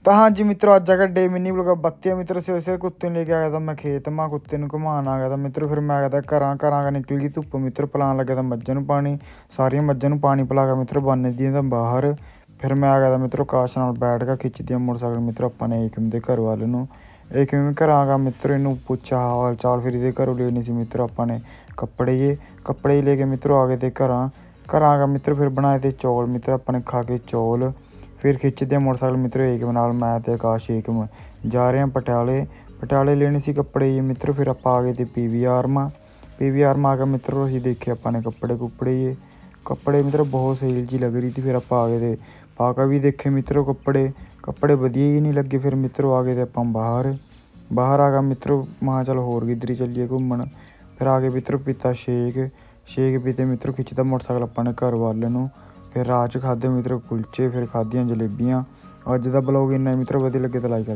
ਤਾਂ ਹਾਂਜੀ ਮਿੱਤਰੋ ਅੱਜ ਆ ਡੇ ਮਿੰਨੀ ਵਲੋਗ 32 ਮਿੱਤਰੋ ਸਵੇਰੇ ਸਵੇਰੇ ਕੁੱਤੇ ਨੂੰ ਲੈ ਕੇ ਆ ਗਿਆ ਤਾਂ ਮੈਂ ਖੇਤ ਮਾਂ ਕੁੱਤੇ ਨੂੰ ਘੁਮਾਉਣ ਆ ਗਿਆ ਤਾਂ ਮਿੱਤਰੋ ਫਿਰ ਮੈਂ ਆ ਗਿਆ ਘਰਾਂ ਨਿਕਲ ਗਈ ਧੁੱਪ ਮਿੱਤਰੋ ਪਿਲਾਉਣ ਲੱਗਿਆ ਤਾਂ ਮੱਝਾਂ ਨੂੰ ਪਾਣੀ ਸਾਰੀਆਂ ਮੱਝਾਂ ਨੂੰ ਪਾਣੀ ਪਿਲਾ ਕੇ ਮਿੱਤਰੋ ਬੰਨ ਦੀਆਂ ਤਾਂ ਬਾਹਰ ਫਿਰ ਮੈਂ ਆ ਗਿਆ ਤਾਂ ਮਿੱਤਰੋ ਕਾਸ਼ ਨਾਲ ਬੈਠ ਕੇ ਖਿੱਚਦੀਆਂ ਮੋਟਰਸਾਈਕਲ ਮਿੱਤਰੋ ਆਪਾਂ ਨੇ ਏਕਮ ਦੇ ਘਰ ਵੱਲ ਨੂੰ ਏਕਮ ਘਰ ਆ ਗਿਆ ਮਿੱਤਰੋ ਇਹਨੂੰ ਪੁੱਛਿਆ ਹਾਲ ਚਾਲ ਫਿਰ ਇਹਦੇ ਘਰੋਂ ਲੈਣੀ ਸੀ ਮਿੱਤਰੋ ਆਪਾਂ ਨੇ ਕੱਪੜੇ ਲੈ ਕੇ ਮਿੱਤਰੋ ਆ ਗਏ ਤੇ ਘਰਾਂ ਆ ਗਿਆ ਮਿੱਤਰ ਫਿਰ ਬਣਾਏ ਤੇ ਚੌਲ ਮਿੱਤਰ ਆਪਾਂ ਨੇ ਖਾ ਕੇ ਚੌਲ ਫਿਰ ਖਿੱਚਦੇ ਮੋਟਰਸਾਈਕਲ ਮਿੱਤਰੋ ਏਕਮ ਨਾਲ ਮੈਂ ਤੇ ਆਕਾਸ਼ ਏਕਮ ਜਾ ਰਹੇ ਹਾਂ ਪਟਿਆਲੇ ਲੈਣੇ ਸੀ ਕੱਪੜੇ ਜੀ ਮਿੱਤਰੋ ਫਿਰ ਆਪਾਂ ਆ ਗਏ ਤੇ PVR ਮਾ ਆ ਕੇ ਮਿੱਤਰੋ ਅਸੀਂ ਦੇਖੇ ਆਪਾਂ ਨੇ ਕੱਪੜੇ ਮਿੱਤਰੋ ਬਹੁਤ ਸੇਲ ਜੀ ਲੱਗ ਰਹੀ ਸੀ ਫਿਰ ਆਪਾਂ ਆ ਗਏ ਤੇ ਪਾ ਕੇ ਵੀ ਦੇਖੇ ਮਿੱਤਰੋ ਕੱਪੜੇ ਵਧੀਆ ਹੀ ਨਹੀਂ ਲੱਗੇ ਫਿਰ ਮਿੱਤਰੋ ਆ ਗਏ ਤੇ ਆਪਾਂ ਬਾਹਰ ਆ ਗਿਆ ਮਿੱਤਰੋ ਮੈਂ ਚੱਲ ਹੋਰ ਕਿੱਧਰ ਹੀ ਚੱਲੀਏ ਘੁੰਮਣ ਫਿਰ ਆ ਗਏ ਮਿੱਤਰੋ ਪੀਤਾ ਸ਼ੇਕ ਪੀਤੇ ਮਿੱਤਰੋ ਖਿੱਚਦਾ ਮੋਟਰਸਾਈਕਲ ਆਪਾਂ ਨੇ ਘਰ ਵੱਲ ਨੂੰ ਫਿਰ ਰਾਹ 'ਚ ਖਾਧੇ ਮਿੱਤਰੋ ਕੁਲਚੇ ਫਿਰ ਖਾਧੀਆਂ ਜਲੇਬੀਆਂ। ਅੱਜ ਦਾ ਬਲੌਗ ਇੰਨਾ ਮਿੱਤਰੋ ਵਧੀਆ ਲੱਗੇ ਤਾਂ ਲਾਈਕ ਕਰ